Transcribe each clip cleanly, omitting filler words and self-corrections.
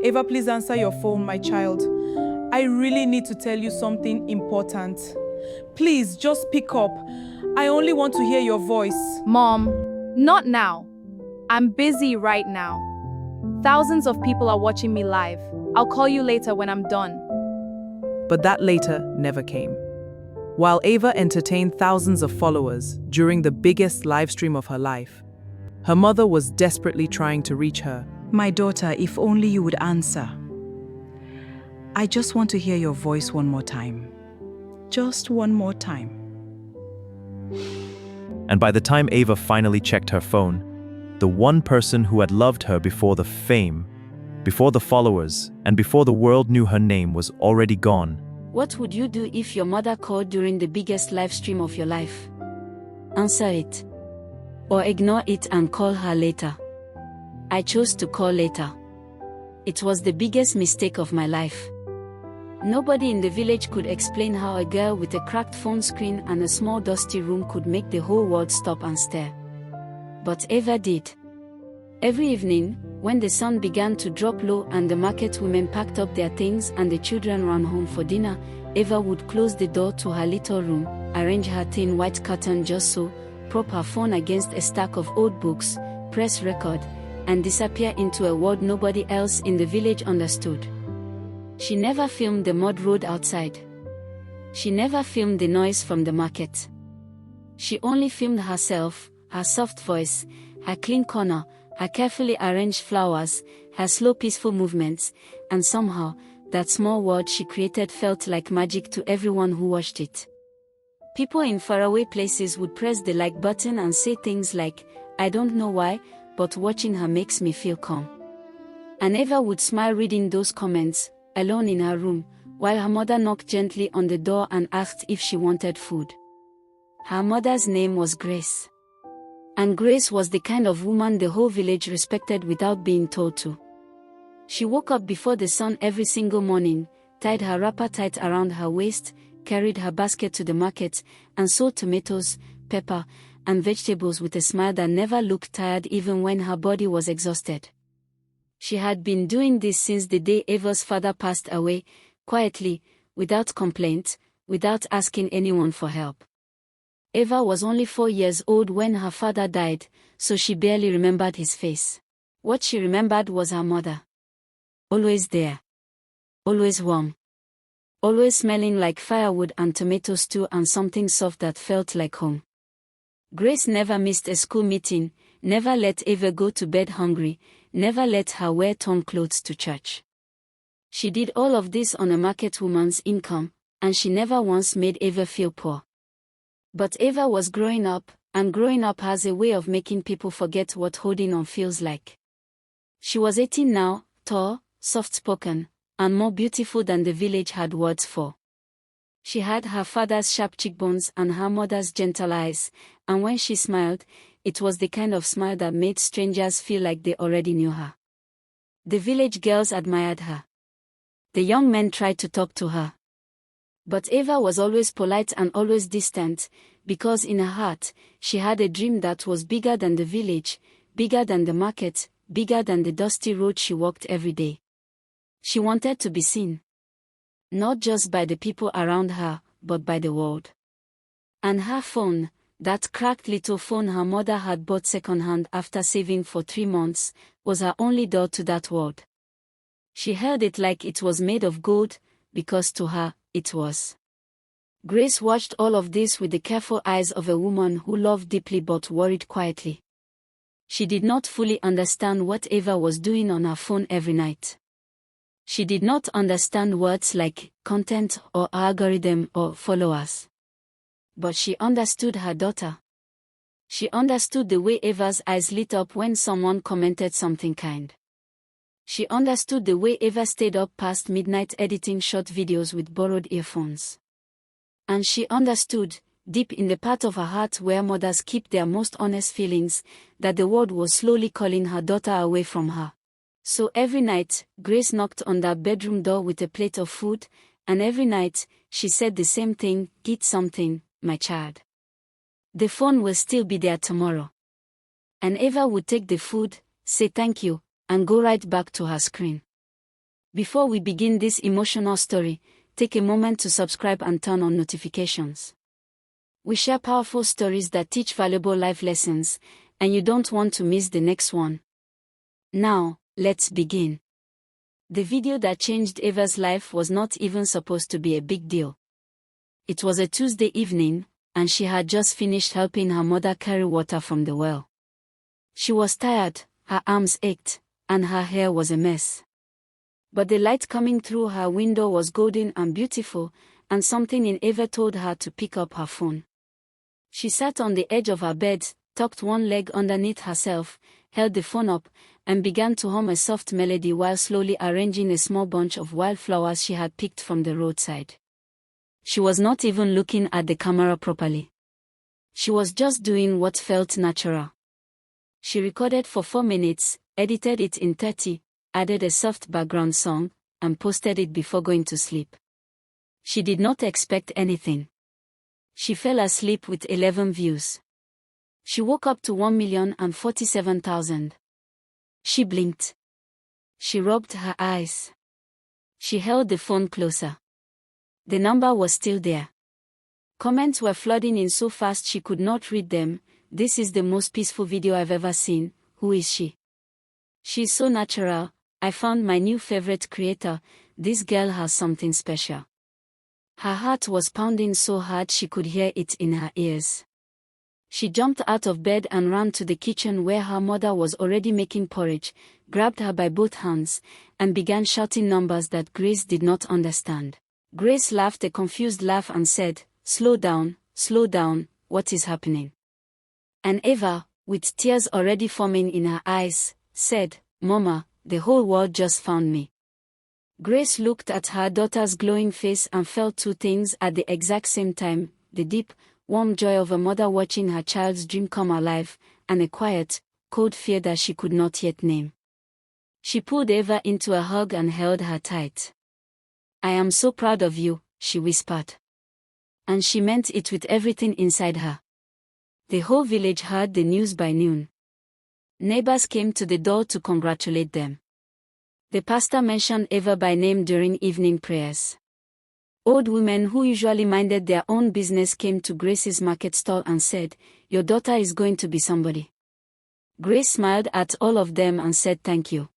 Ava, please answer your phone, my child. I really need to tell you something important. Please, just pick up. I only want to hear your voice. Mom, not now. I'm busy right now. Thousands of people are watching me live. I'll call you later when I'm done. But that later never came. While Ava entertained thousands of followers during the biggest live stream of her life, her mother was desperately trying to reach her. My daughter, if only you would answer. I just want to hear your voice one more time. Just one more time. And by the time Ava finally checked her phone, the one person who had loved her before the fame, before the followers, and before the world knew her name was already gone. What would you do if your mother called during the biggest live stream of your life? Answer it. Or ignore it and call her later. I chose to call later. It was the biggest mistake of my life. Nobody in the village could explain how a girl with a cracked phone screen and a small dusty room could make the whole world stop and stare. But Ava did. Every evening, when the sun began to drop low and the market women packed up their things and the children ran home for dinner, Ava would close the door to her little room, arrange her thin white curtain just so, prop her phone against a stack of old books, press record, and disappear into a world nobody else in the village understood. She never filmed the mud road outside. She never filmed the noise from the market. She only filmed herself, her soft voice, her clean corner, her carefully arranged flowers, her slow peaceful movements, and somehow, that small world she created felt like magic to everyone who watched it. People in faraway places would press the like button and say things like, "I don't know why, but watching her makes me feel calm." And Ava would smile reading those comments, alone in her room, while her mother knocked gently on the door and asked if she wanted food. Her mother's name was Grace. And Grace was the kind of woman the whole village respected without being told to. She woke up before the sun every single morning, tied her wrapper tight around her waist, carried her basket to the market, and sold tomatoes, pepper, and vegetables with a smile that never looked tired even when her body was exhausted. She had been doing this since the day Ava's father passed away, quietly, without complaint, without asking anyone for help. Ava was only 4 years old when her father died, so she barely remembered his face. What she remembered was her mother. Always there. Always warm. Always smelling like firewood and tomato stew and something soft that felt like home. Grace never missed a school meeting, never let Ava go to bed hungry, never let her wear torn clothes to church. She did all of this on a market woman's income, and she never once made Ava feel poor. But Ava was growing up, and growing up has a way of making people forget what holding on feels like. She was 18 now, tall, soft-spoken, and more beautiful than the village had words for. She had her father's sharp cheekbones and her mother's gentle eyes, and when she smiled, it was the kind of smile that made strangers feel like they already knew her. The village girls admired her. The young men tried to talk to her. But Ava was always polite and always distant, because in her heart, she had a dream that was bigger than the village, bigger than the market, bigger than the dusty road she walked every day. She wanted to be seen. Not just by the people around her, but by the world. And her phone, that cracked little phone her mother had bought secondhand after saving for 3 months, was her only door to that world. She held it like it was made of gold, because to her, it was. Grace watched all of this with the careful eyes of a woman who loved deeply but worried quietly. She did not fully understand what Ava was doing on her phone every night. She did not understand words like content or algorithm or followers. But she understood her daughter. She understood the way Ava's eyes lit up when someone commented something kind. She understood the way Ava stayed up past midnight editing short videos with borrowed earphones. And she understood, deep in the part of her heart where mothers keep their most honest feelings, that the world was slowly calling her daughter away from her. So every night, Grace knocked on that bedroom door with a plate of food, and every night, she said the same thing, "Eat something, my child. The phone will still be there tomorrow." And Ava would take the food, say thank you, and go right back to her screen. Before we begin this emotional story, take a moment to subscribe and turn on notifications. We share powerful stories that teach valuable life lessons, and you don't want to miss the next one. Now, let's begin. The video that changed Eva's life was not even supposed to be a big deal. It was a Tuesday evening, and she had just finished helping her mother carry water from the well. She was tired, her arms ached, and her hair was a mess. But the light coming through her window was golden and beautiful, and something in Eva told her to pick up her phone. She sat on the edge of her bed, tucked one leg underneath herself, held the phone up, and began to hum a soft melody while slowly arranging a small bunch of wildflowers she had picked from the roadside. She was not even looking at the camera properly. She was just doing what felt natural. She recorded for 4 minutes, edited it in 30, added a soft background song, and posted it before going to sleep. She did not expect anything. She fell asleep with 11 views. She woke up to 1,047,000. She blinked. She rubbed her eyes. She held the phone closer. The number was still there. Comments were flooding in so fast she could not read them. This is the most peaceful video I've ever seen. Who is she? She's so natural. I found my new favorite creator. This girl has something special. Her heart was pounding so hard she could hear it in her ears. She jumped out of bed and ran to the kitchen where her mother was already making porridge, grabbed her by both hands, and began shouting numbers that Grace did not understand. Grace laughed a confused laugh and said, slow down, what is happening?" And Eva, with tears already forming in her eyes, said, "Mama, the whole world just found me." Grace looked at her daughter's glowing face and felt two things at the exact same time: the deep, warm joy of a mother watching her child's dream come alive, and a quiet, cold fear that she could not yet name. She pulled Eva into a hug and held her tight. "I am so proud of you," she whispered. And she meant it with everything inside her. The whole village heard the news by noon. Neighbors came to the door to congratulate them. The pastor mentioned Eva by name during evening prayers. Old women who usually minded their own business came to Grace's market stall and said, "Your daughter is going to be somebody." Grace smiled at all of them and said thank you.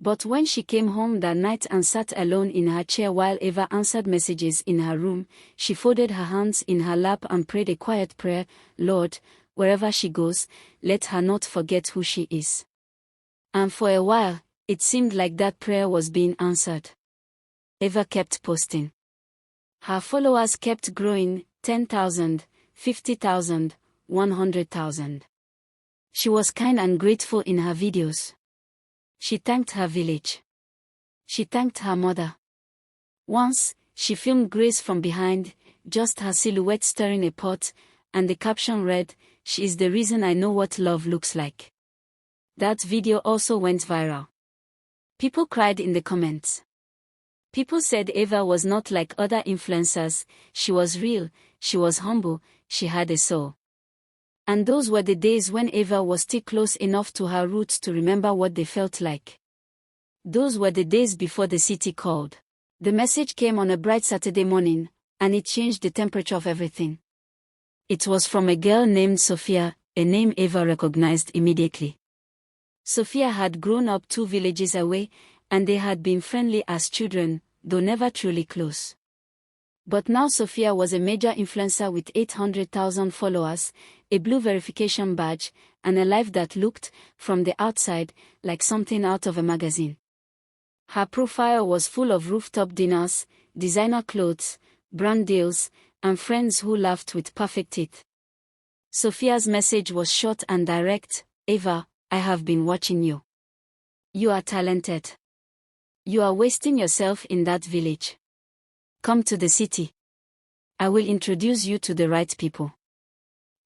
But when she came home that night and sat alone in her chair while Eva answered messages in her room, she folded her hands in her lap and prayed a quiet prayer: "Lord, wherever she goes, let her not forget who she is." And for a while, it seemed like that prayer was being answered. Eva kept posting. Her followers kept growing: 10,000, 50,000, 100,000. She was kind and grateful in her videos. She thanked her village. She thanked her mother. Once, she filmed Grace from behind, just her silhouette stirring a pot, and the caption read, "She is the reason I know what love looks like." That video also went viral. People cried in the comments. People said Eva was not like other influencers. She was real, she was humble, she had a soul. And those were the days when Eva was still close enough to her roots to remember what they felt like. Those were the days before the city called. The message came on a bright Saturday morning, and it changed the temperature of everything. It was from a girl named Sophia, a name Eva recognized immediately. Sophia had grown up 2 villages away, and they had been friendly as children, though never truly close. But now Sophia was a major influencer with 800,000 followers, a blue verification badge, and a life that looked, from the outside, like something out of a magazine. Her profile was full of rooftop dinners, designer clothes, brand deals, and friends who laughed with perfect teeth. Sophia's message was short and direct: "Eva, I have been watching you. You are talented. You are wasting yourself in that village. Come to the city. I will introduce you to the right people.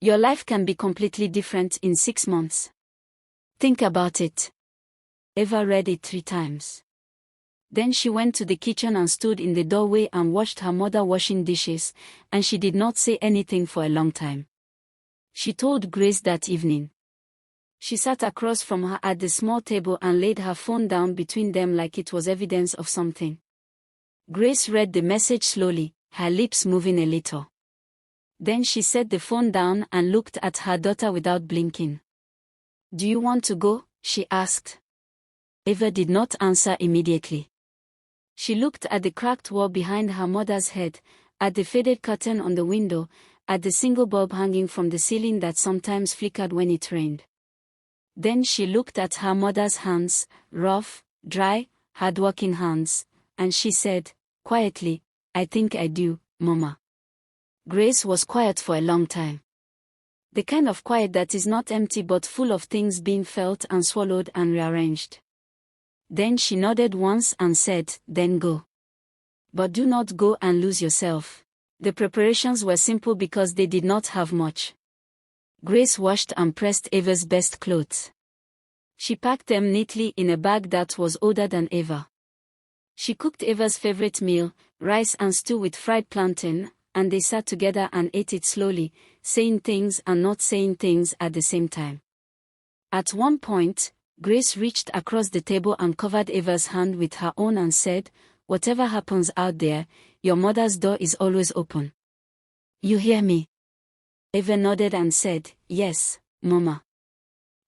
Your life can be completely different in 6 months. Think about it." Eva read it 3 times. Then she went to the kitchen and stood in the doorway and watched her mother washing dishes, and she did not say anything for a long time. She told Grace that evening. She sat across from her at the small table and laid her phone down between them like it was evidence of something. Grace read the message slowly, her lips moving a little. Then she set the phone down and looked at her daughter without blinking. "Do you want to go?" she asked. Eva did not answer immediately. She looked at the cracked wall behind her mother's head, at the faded curtain on the window, at the single bulb hanging from the ceiling that sometimes flickered when it rained. Then she looked at her mother's hands, rough, dry, hard-working hands, and she said, quietly, "I think I do, Mama." Grace was quiet for a long time. The kind of quiet that is not empty but full of things being felt and swallowed and rearranged. Then she nodded once and said, "Then go. But do not go and lose yourself." The preparations were simple because they did not have much. Grace washed and pressed Eva's best clothes. She packed them neatly in a bag that was older than Eva. She cooked Eva's favorite meal, rice and stew with fried plantain, and they sat together and ate it slowly, saying things and not saying things at the same time. At one point, Grace reached across the table and covered Eva's hand with her own and said, "Whatever happens out there, your mother's door is always open. You hear me?" Eva nodded and said, "Yes, Mama."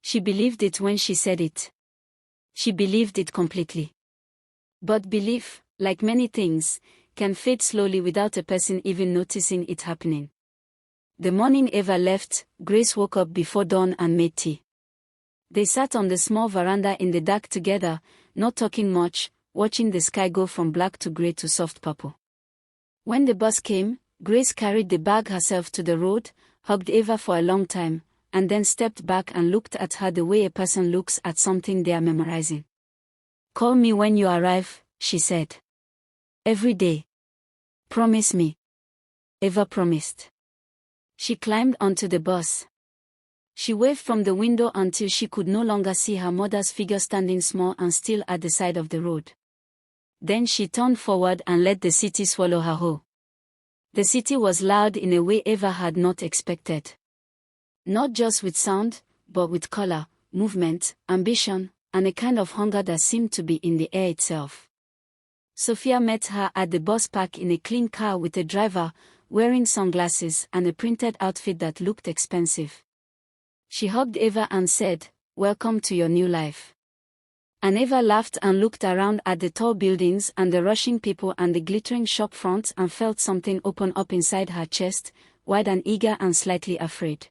She believed it when she said it. She believed it completely. But belief, like many things, can fade slowly without a person even noticing it happening. The morning Eva left, Grace woke up before dawn and made tea. They sat on the small veranda in the dark together, not talking much, watching the sky go from black to gray to soft purple. When the bus came, Grace carried the bag herself to the road, hugged Eva for a long time, and then stepped back and looked at her the way a person looks at something they are memorizing. "Call me when you arrive," she said. "Every day. Promise me." Eva promised. She climbed onto the bus. She waved from the window until she could no longer see her mother's figure standing small and still at the side of the road. Then she turned forward and let the city swallow her whole. The city was loud in a way Eva had not expected. Not just with sound, but with color, movement, ambition, and a kind of hunger that seemed to be in the air itself. Sophia met her at the bus park in a clean car with a driver, wearing sunglasses and a printed outfit that looked expensive. She hugged Eva and said, "Welcome to your new life." And Eva laughed and looked around at the tall buildings and the rushing people and the glittering shop fronts and felt something open up inside her chest, wide and eager and slightly afraid.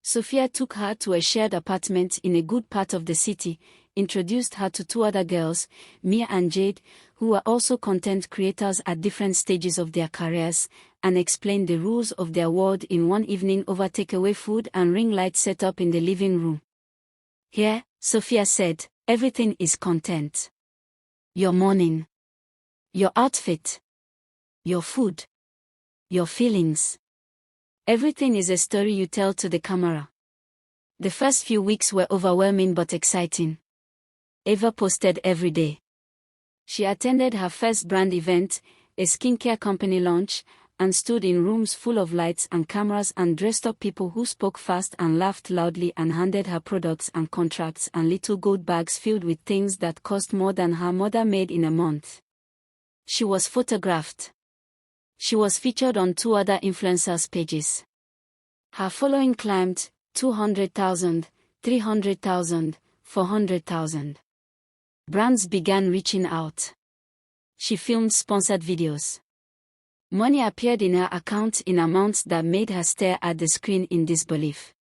Sophia took her to a shared apartment in a good part of the city, introduced her to two other girls, Mia and Jade, who were also content creators at different stages of their careers, and explained the rules of their world in one evening over takeaway food and ring lights set up in the living room. "Here," Sophia said, "everything is content. Your morning. Your outfit. Your food. Your feelings. Everything is a story you tell to the camera." The first few weeks were overwhelming but exciting. Eva posted every day. She attended her first brand event, a skincare company launch, and stood in rooms full of lights and cameras and dressed up people who spoke fast and laughed loudly and handed her products and contracts and little gold bags filled with things that cost more than her mother made in a month. She was photographed. She was featured on two other influencers' pages. Her following climbed 200,000, 300,000, 400,000. Brands began reaching out. She filmed sponsored videos. Money appeared in her account in amounts that made her stare at the screen in disbelief.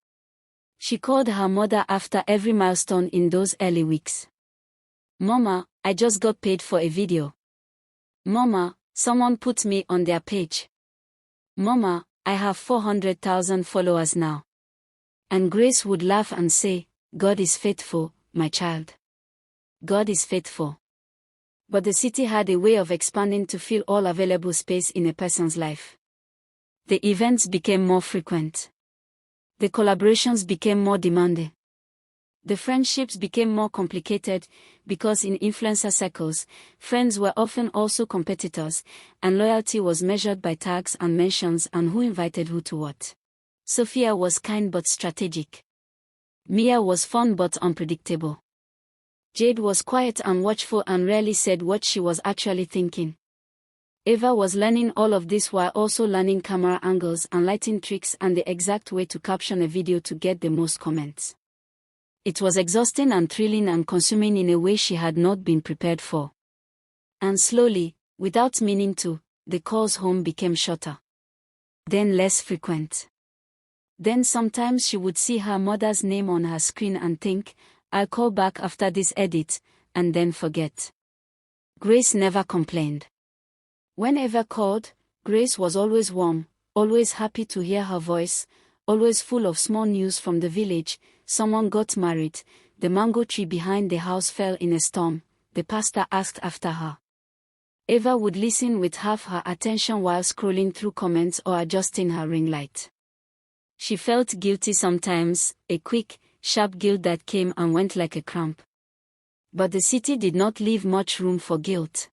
She called her mother after every milestone in those early weeks. "Mama, I just got paid for a video. Mama, someone put me on their page. Mama, I have 400,000 followers now." And Grace would laugh and say, "God is faithful, my child. God is faithful." But the city had a way of expanding to fill all available space in a person's life. The events became more frequent. The collaborations became more demanding. The friendships became more complicated because in influencer circles, friends were often also competitors, and loyalty was measured by tags and mentions and who invited who to what. Sophia was kind but strategic. Mia was fun but unpredictable. Jade was quiet and watchful and rarely said what she was actually thinking. Eva was learning all of this while also learning camera angles and lighting tricks and the exact way to caption a video to get the most comments. It was exhausting and thrilling and consuming in a way she had not been prepared for. And slowly, without meaning to, the calls home became shorter. Then less frequent. Then sometimes she would see her mother's name on her screen and think, I'll call back after this edit, and then forget. Grace never complained. When Eva called, Grace was always warm, always happy to hear her voice, always full of small news from the village. Someone got married, the mango tree behind the house fell in a storm, the pastor asked after her. Eva would listen with half her attention while scrolling through comments or adjusting her ring light. She felt guilty sometimes, a quick, sharp guilt that came and went like a cramp. But the city did not leave much room for guilt.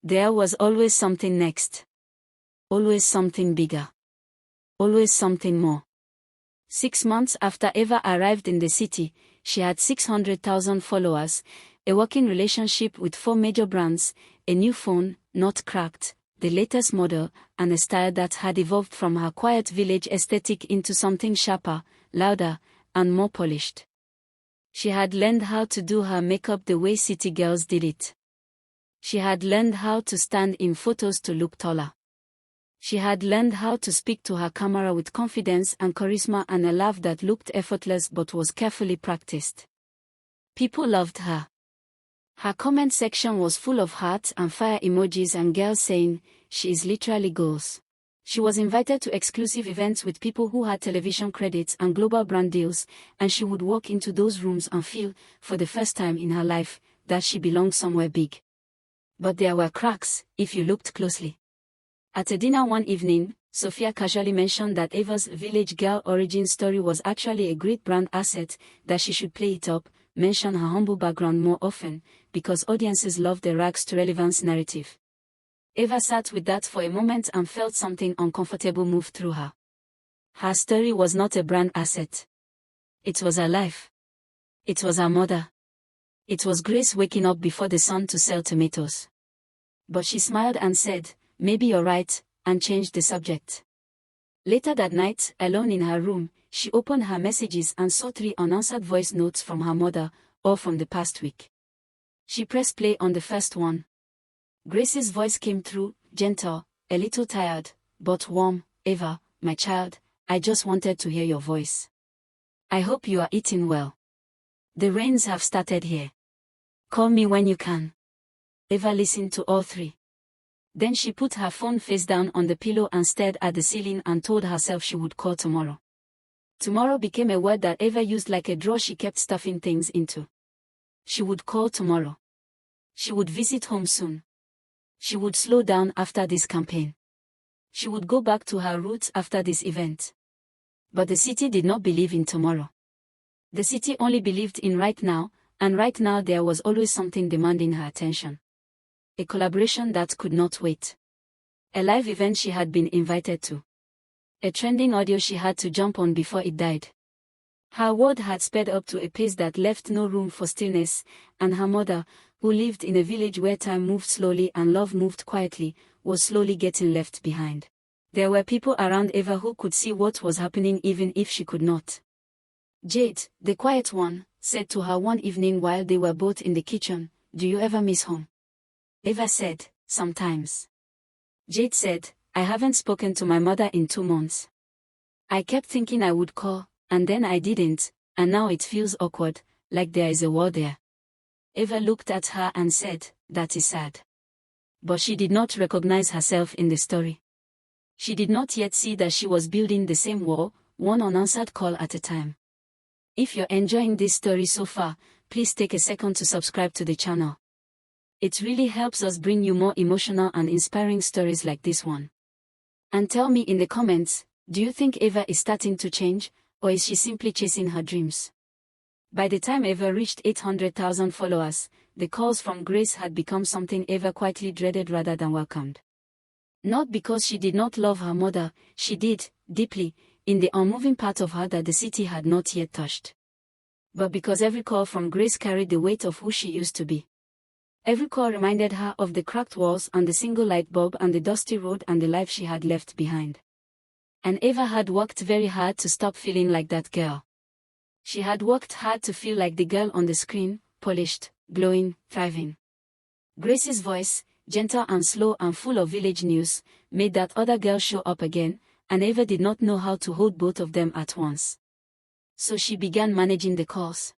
There was always something next. Always something bigger. Always something more. 6 months after Eva arrived in the city, she had 600,000 followers, a working relationship with 4 major brands, a new phone, not cracked, the latest model, and a style that had evolved from her quiet village aesthetic into something sharper, louder, and more polished. She had learned how to do her makeup the way city girls did it. She had learned how to stand in photos to look taller. She had learned how to speak to her camera with confidence and charisma and a laugh that looked effortless but was carefully practiced. People loved her. Her comment section was full of hearts and fire emojis and girls saying, she is literally goals. She was invited to exclusive events with people who had television credits and global brand deals, and she would walk into those rooms and feel, for the first time in her life, that she belonged somewhere big. But there were cracks, if you looked closely. At a dinner one evening, Sophia casually mentioned that Eva's village girl origin story was actually a great brand asset, that she should play it up, mention her humble background more often, because audiences love the rags to relevance narrative. Eva sat with that for a moment and felt something uncomfortable move through her. Her story was not a brand asset. It was her life. It was her mother. It was Grace waking up before the sun to sell tomatoes. But she smiled and said, maybe you're right, and changed the subject. Later that night, alone in her room, she opened her messages and saw 3 unanswered voice notes from her mother, all from the past week. She pressed play on the first one. Grace's voice came through, gentle, a little tired, but warm. Eva, my child, I just wanted to hear your voice. I hope you are eating well. The rains have started here. Call me when you can. Eva listened to all 3. Then she put her phone face down on the pillow and stared at the ceiling and told herself she would call tomorrow. Tomorrow became a word that Eva used like a drawer she kept stuffing things into. She would call tomorrow. She would visit home soon. She would slow down after this campaign. She would go back to her roots after this event. But the city did not believe in tomorrow. The city only believed in right now, and right now there was always something demanding her attention. A collaboration that could not wait. A live event she had been invited to. A trending audio she had to jump on before it died. Her world had sped up to a pace that left no room for stillness, and her mother, who lived in a village where time moved slowly and love moved quietly, was slowly getting left behind. There were people around Eva who could see what was happening even if she could not. Jade, the quiet one, said to her one evening while they were both in the kitchen, "Do you ever miss home?" Eva said, "Sometimes." Jade said, "I haven't spoken to my mother in 2 months. I kept thinking I would call, and then I didn't, and now it feels awkward, like there is a wall there." Eva looked at her and said, "That is sad." But she did not recognize herself in the story. She did not yet see that she was building the same wall, one unanswered call at a time. If you're enjoying this story so far, please take a second to subscribe to the channel. It really helps us bring you more emotional and inspiring stories like this one. And tell me in the comments, do you think Eva is starting to change, or is she simply chasing her dreams? By the time Eva reached 800,000 followers, the calls from Grace had become something Eva quietly dreaded rather than welcomed. Not because she did not love her mother, she did, deeply, in the unmoving part of her that the city had not yet touched. but because every call from Grace carried the weight of who she used to be. Every call reminded her of the cracked walls and the single light bulb and the dusty road and the life she had left behind. And Eva had worked very hard to stop feeling like that girl. She had worked hard to feel like the girl on the screen, polished, glowing, thriving. Grace's voice, gentle and slow and full of village news, made that other girl show up again, and Eva did not know how to hold both of them at once. So she began managing the calls.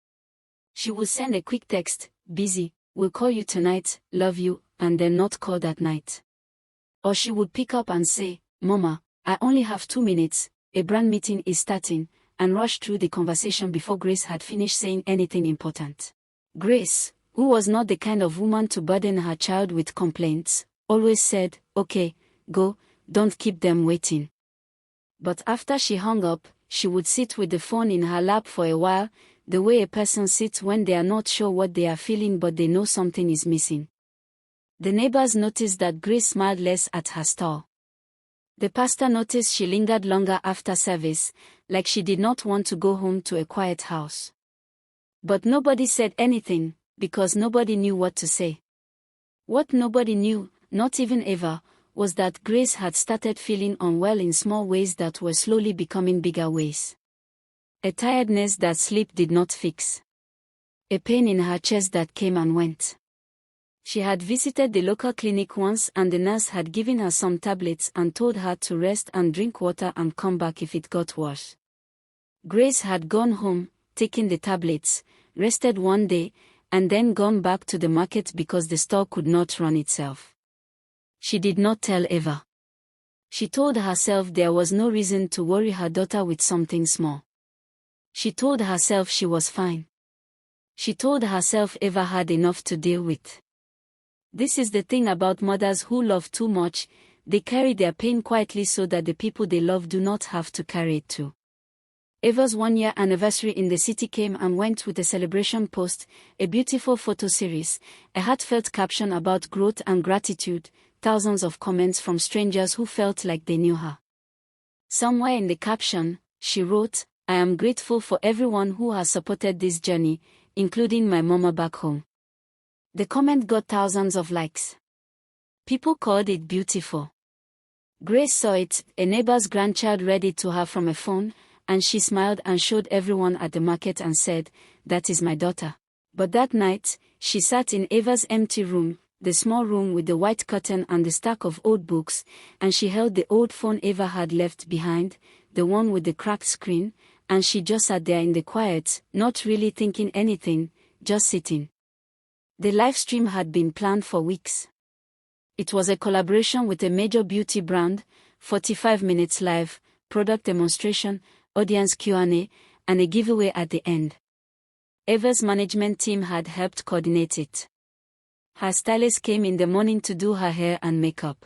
She would send a quick text, busy, will call you tonight, love you, and then not call that night. Or she would pick up and say, Mama, I only have 2 minutes, a brand meeting is starting, and rush through the conversation before Grace had finished saying anything important. Grace, who was not the kind of woman to burden her child with complaints, always said, okay, go, don't keep them waiting. But after she hung up, she would sit with the phone in her lap for a while, the way a person sits when they are not sure what they are feeling but they know something is missing. The neighbors noticed that Grace smiled less at her stall. The pastor noticed she lingered longer after service, like she did not want to go home to a quiet house. But nobody said anything, because nobody knew what to say. What nobody knew, not even Eva, was that Grace had started feeling unwell in small ways that were slowly becoming bigger ways. A tiredness that sleep did not fix. A pain in her chest that came and went. She had visited the local clinic once and the nurse had given her some tablets and told her to rest and drink water and come back if it got worse. Grace had gone home, taken the tablets, rested one day, and then gone back to the market because the store could not run itself. She did not tell Eva. She told herself there was no reason to worry her daughter with something small. She told herself she was fine. She told herself Eva had enough to deal with. This is the thing about mothers who love too much, they carry their pain quietly so that the people they love do not have to carry it too. Eva's 1-year anniversary in the city came and went with a celebration post, a beautiful photo series, a heartfelt caption about growth and gratitude, thousands of comments from strangers who felt like they knew her. Somewhere in the caption, she wrote, I am grateful for everyone who has supported this journey, including my mama back home. The comment got thousands of likes. People called it beautiful. Grace saw it, a neighbor's grandchild read it to her from a phone, and she smiled and showed everyone at the market and said, that is my daughter. But that night, she sat in Eva's empty room, the small room with the white curtain and the stack of old books, and she held the old phone Eva had left behind, the one with the cracked screen, and she just sat there in the quiet, not really thinking anything, just sitting. The live stream had been planned for weeks. It was a collaboration with a major beauty brand, 45 minutes live, product demonstration, audience Q&A, and a giveaway at the end. Eva's management team had helped coordinate it. Her stylist came in the morning to do her hair and makeup.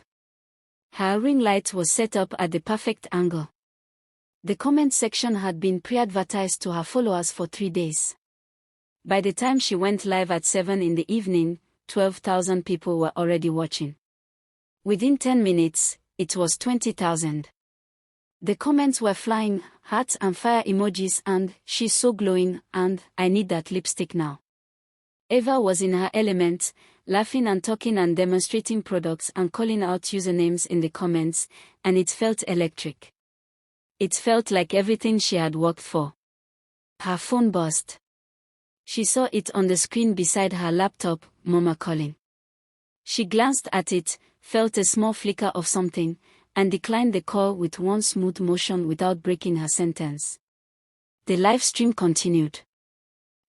Her ring light was set up at the perfect angle. The comment section had been pre-advertised to her followers for 3 days. By the time she went live at 7 in the evening, 12,000 people were already watching. Within 10 minutes, it was 20,000. The comments were flying, hearts and fire emojis and, she's so glowing, and, I need that lipstick now. Eva was in her element, laughing and talking and demonstrating products and calling out usernames in the comments, and it felt electric. It felt like everything she had worked for. Her phone buzzed. She saw it on the screen beside her laptop, Mama calling. She glanced at it, felt a small flicker of something, and declined the call with one smooth motion without breaking her sentence. The live stream continued.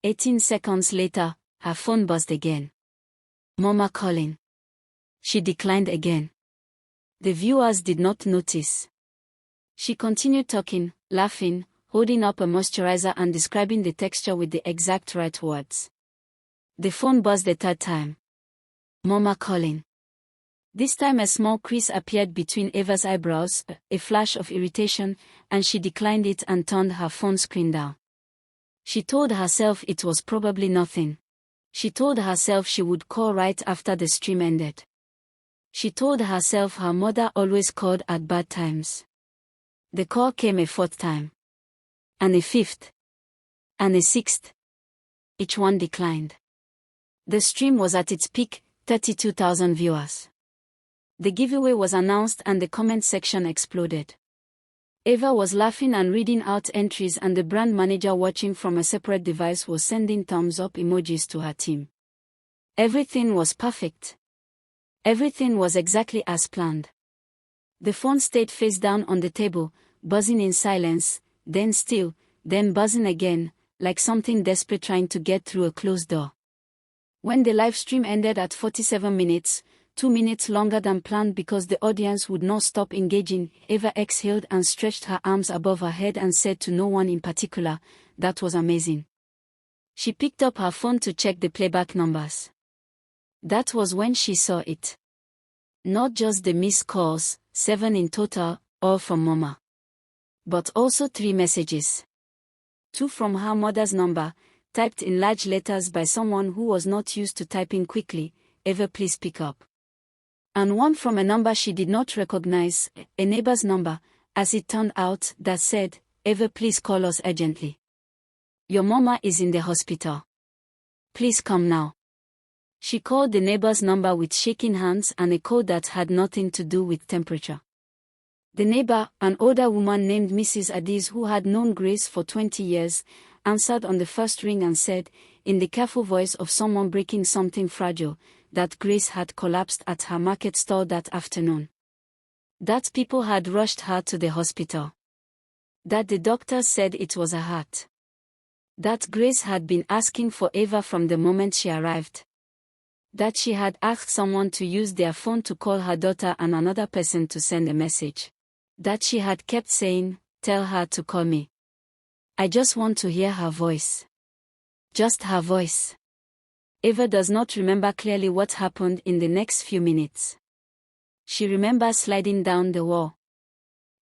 18 seconds later, her phone buzzed again. Mama calling. She declined again. The viewers did not notice. She continued talking, laughing, holding up a moisturizer and describing the texture with the exact right words. The phone buzzed the 3rd time. Mama calling. This time a small crease appeared between Eva's eyebrows, a flash of irritation, and she declined it and turned her phone screen down. She told herself it was probably nothing. She told herself she would call right after the stream ended. She told herself her mother always called at bad times. The call came a 4th time. And a 5th. And a 6th. each one declined. The stream was at its peak, 32,000 viewers. The giveaway was announced and the comment section exploded. Eva was laughing and reading out entries, and the brand manager watching from a separate device was sending thumbs up emojis to her team. Everything was perfect. Everything was exactly as planned. The phone stayed face down on the table, buzzing in silence, then still, then buzzing again, like something desperate trying to get through a closed door. When the live stream ended at 47 minutes, 2 minutes longer than planned because the audience would not stop engaging, Eva exhaled and stretched her arms above her head and said to no one in particular, "That was amazing." She picked up her phone to check the playback numbers. That was when she saw it. Not just the missed calls, 7 in total, all from Mama. But also 3 messages. 2 from her mother's number, typed in large letters by someone who was not used to typing quickly, "Eva, please pick up." And 1 from a number she did not recognize, a neighbor's number, as it turned out, that said, "Eva, please call us urgently. Your mama is in the hospital. Please come now." She called the neighbor's number with shaking hands and a code that had nothing to do with temperature. The neighbor, an older woman named Mrs. Adis who had known Grace for 20 years, answered on the first ring and said, in the careful voice of someone breaking something fragile, that Grace had collapsed at her market stall that afternoon. That people had rushed her to the hospital. That the doctors said it was a heart. That Grace had been asking for Eva from the moment she arrived. That she had asked someone to use their phone to call her daughter and another person to send a message. That she had kept saying, "Tell her to call me. I just want to hear her voice. Just her voice." Eva does not remember clearly what happened in the next few minutes. She remembers sliding down the wall.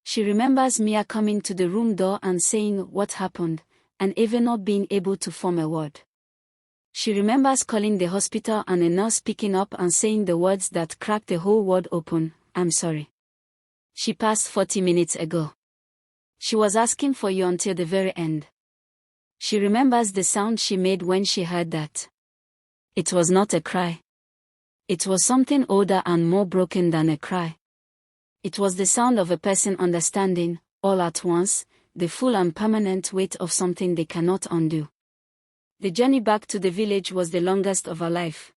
She remembers Mia coming to the room door and saying what happened, and Eva not being able to form a word. She remembers calling the hospital and a nurse picking up and saying the words that cracked the whole world open, "I'm sorry. She passed 40 minutes ago. She was asking for you until the very end." She remembers the sound she made when she heard that. It was not a cry. It was something older and more broken than a cry. It was the sound of a person understanding, all at once, the full and permanent weight of something they cannot undo. The journey back to the village was the longest of her life.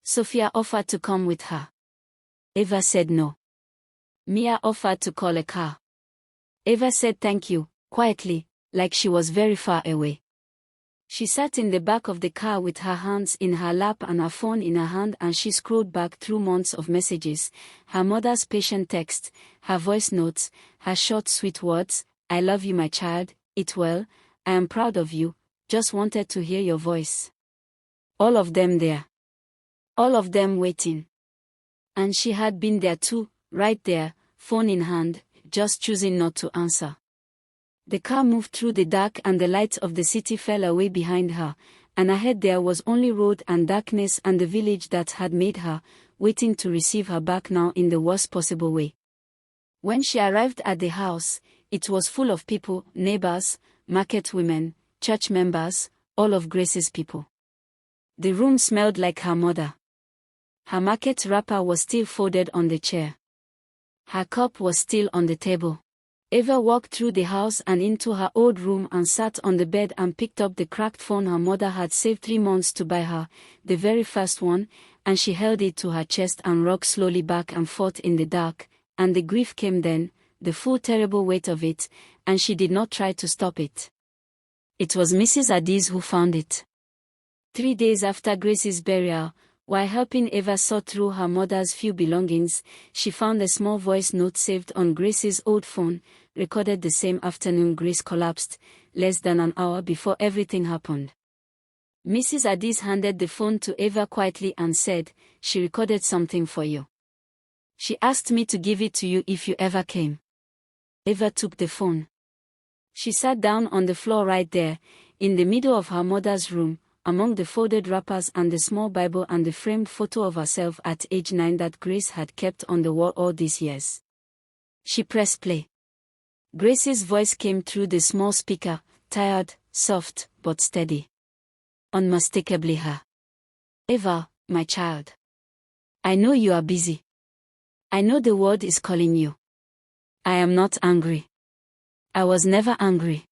Sophia offered to come with her. Eva said no. Mia offered to call a car. Eva said thank you, quietly, like she was very far away. She sat in the back of the car with her hands in her lap and her phone in her hand, and she scrolled back through months of messages, her mother's patient text, her voice notes, her short sweet words, "I love you my child, eat well, I am proud of you, just wanted to hear your voice." All of them there. All of them waiting. And she had been there too, right there, phone in hand, just choosing not to answer. The car moved through the dark and the lights of the city fell away behind her, and ahead there was only road and darkness and the village that had made her, waiting to receive her back now in the worst possible way. When she arrived at the house, it was full of people, neighbors, market women, church members, all of Grace's people. The room smelled like her mother. Her market wrapper was still folded on the chair. Her cup was still on the table. Eva walked through the house and into her old room and sat on the bed and picked up the cracked phone her mother had saved 3 months to buy her, the very first one, and she held it to her chest and rocked slowly back and forth in the dark, and the grief came then, the full terrible weight of it, and she did not try to stop it. It was Mrs. Adis who found it. 3 days after Grace's burial, while helping Eva sort through her mother's few belongings, she found a small voice note saved on Grace's old phone, recorded the same afternoon Grace collapsed, less than an hour before everything happened. Mrs. Adis handed the phone to Eva quietly and said, "She recorded something for you. She asked me to give it to you if you ever came." Eva took the phone. She sat down on the floor right there, in the middle of her mother's room, among the folded wrappers and the small Bible and the framed photo of herself at age 9 that Grace had kept on the wall all these years. She pressed play. Grace's voice came through the small speaker, tired, soft, but steady. unmistakably her. Eva, my child. I know you are busy. I know the world is calling you. I am not angry. I was never angry.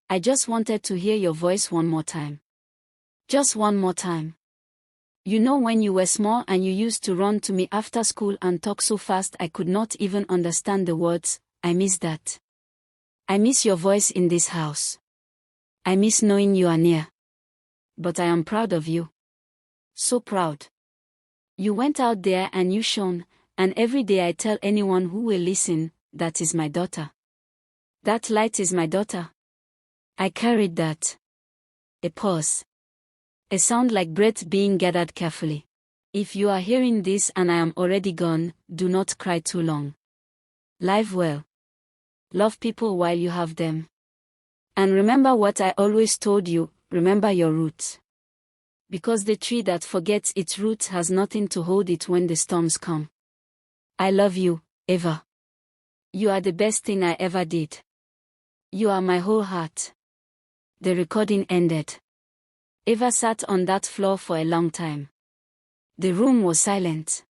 I just wanted to hear your voice one more time. Just one more time. You know, when you were small and you used to run to me after school and talk so fast I could not even understand the words, I miss that. I miss your voice in this house. I miss knowing you are near. But I am proud of you. So proud. You went out there and you shone, and every day I tell anyone who will listen, that is my daughter. That light is my daughter. I carried that. A pause. A sound like breath being gathered carefully. If you are hearing this and I am already gone, do not cry too long. Live well. Love people while you have them. And remember what I always told you, remember your roots. Because the tree that forgets its roots has nothing to hold it when the storms come. I love you, Eva. You are the best thing I ever did. You are my whole heart. The recording ended. Eva sat on that floor for a long time. The room was silent.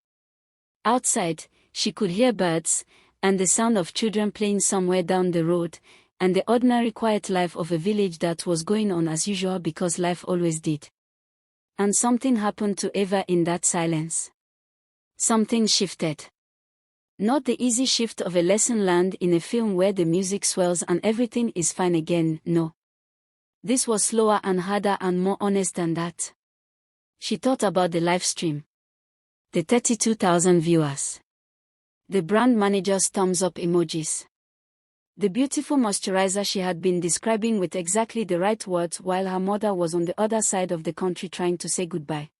Outside, she could hear birds, and the sound of children playing somewhere down the road, and the ordinary quiet life of a village that was going on as usual because life always did. And something happened to Eva in that silence. Something shifted. Not the easy shift of a lesson learned in a film where the music swells and everything is fine again, no. This was slower and harder and more honest than that. She thought about the live stream. The 32,000 viewers. The brand manager's thumbs up emojis. The beautiful moisturizer she had been describing with exactly the right words while her mother was on the other side of the country trying to say goodbye.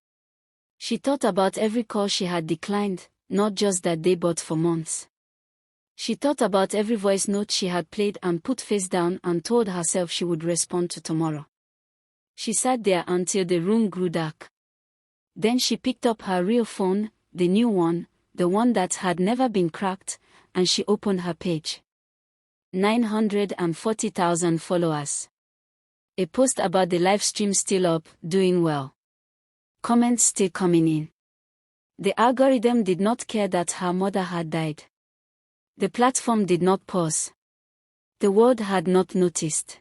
She thought about every call she had declined, not just that day but for months. She thought about every voice note she had played and put face down and told herself she would respond to tomorrow. She sat there until the room grew dark. Then she picked up her real phone, the new one, the one that had never been cracked, and she opened her page. 940,000 followers. A post about the live stream still up, doing well. Comments still coming in. The algorithm did not care that her mother had died. The platform did not pause. The world had not noticed.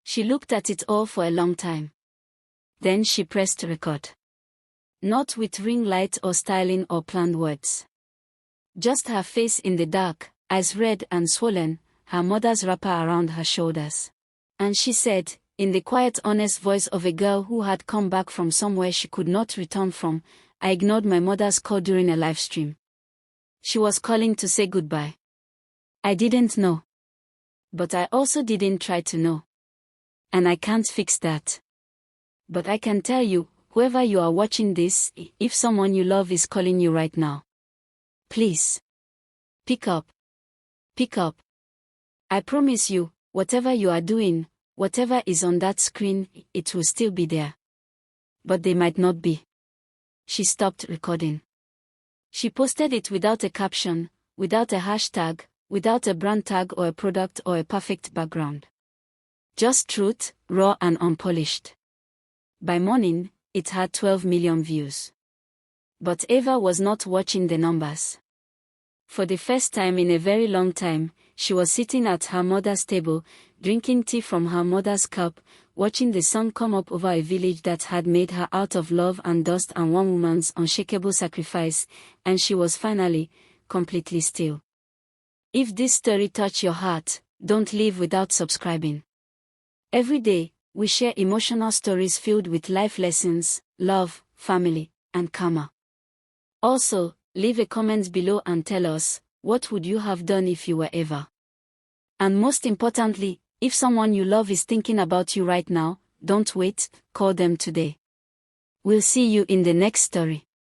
She looked at it all for a long time. Then she pressed record. Not with ring light or styling or planned words. Just her face in the dark, eyes red and swollen, her mother's wrapper around her shoulders. And she said, in the quiet honest voice of a girl who had come back from somewhere she could not return from, I ignored my mother's call during a live stream. She was calling to say goodbye. I didn't know. But I also didn't try to know. And I can't fix that. But I can tell you, whoever you are watching this, if someone you love is calling you right now, please, pick up. Pick up. I promise you, whatever you are doing, whatever is on that screen, it will still be there. But they might not be. She stopped recording. She posted it without a caption, without a hashtag, without a brand tag or a product or a perfect background. Just truth, raw and unpolished. By morning, it had 12 million views. But Eva was not watching the numbers. For the first time in a very long time, she was sitting at her mother's table, drinking tea from her mother's cup, watching the sun come up over a village that had made her out of love and dust and one woman's unshakable sacrifice, and she was finally, completely still. If this story touched your heart, don't leave without subscribing. Every day, we share emotional stories filled with life lessons, love, family, and karma. Also, leave a comment below and tell us, what would you have done if you were Eva? And most importantly, if someone you love is thinking about you right now, don't wait, call them today. We'll see you in the next story.